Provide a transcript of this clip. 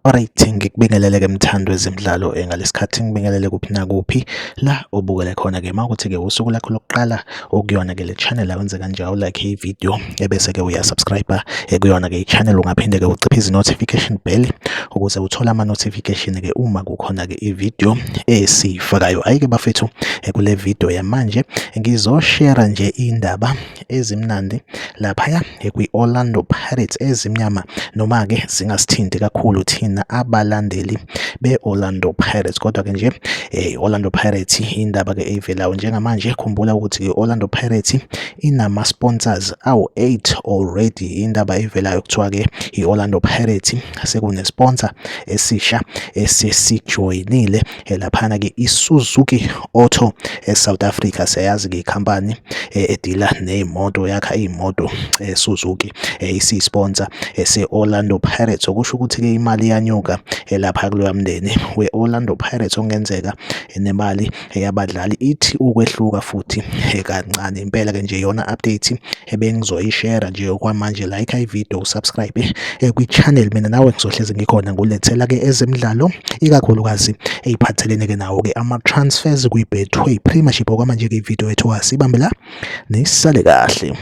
Alright, ngikubingelele-ke mthando wezemidlalo ngalesikhathi ngibingelele kuphi nakuphi la obukele khona-ke mawukuthi-ke usuku lakho lokuqala okuyona-ke le channel awenze kanjalo like ividiyo ebese-ke uyasubscribe kuyona-ke i-channel, ungaphinde-ke uciphe izi-notification bell ukuze uthole ama-notification-ke uma kukhona-ke ividiyo esiyifakayo. Ayike bafethu, kule video yamanje ngizoshare nje indaba ezimnandi laphaya kwi-Orlando Pirates ezimnyama, noma-ke zingasithinti kakhulu thina abalandeli be-Orlando Pirates. Kodwa-ke nje Orlando Pirates indaba-ke evelayo njengamanje, khumbula ukuthi i-Orlando Pirates inama-sponsors awu-8 already. Indaba evelayo kuthiwa-ke i-Orlando Pirates sekune-sponsor esisha esesijoyinile laphana-ke iSuzuki Auto eSouth Africa. Siyazi-ke ikhampani edila ney'moto, yakha iy'moto Suzuki isiyi-sponsor se-Orlando Pirates, okusho ukuthi-ke imali yanyuka lapha kuloya mndeni we-Orlando Pirates. Okungenzeka nemali yabadlali ithi ukwehluka futhi kancane impela-ke nje. Iyona update ebengizoyishare nje okwamanje. Like ividiyo, usubscribe kwi-channel, mina nawe ngizohlezi ngikhona ngulethela-ke ezemidlalo, ikakhulukazi ey'phathelene-ke nawo-ke ama-transfers kwi-Betway Premiership. Okwamanje-ke ividiyo yethu asibambe la, nisale kahle.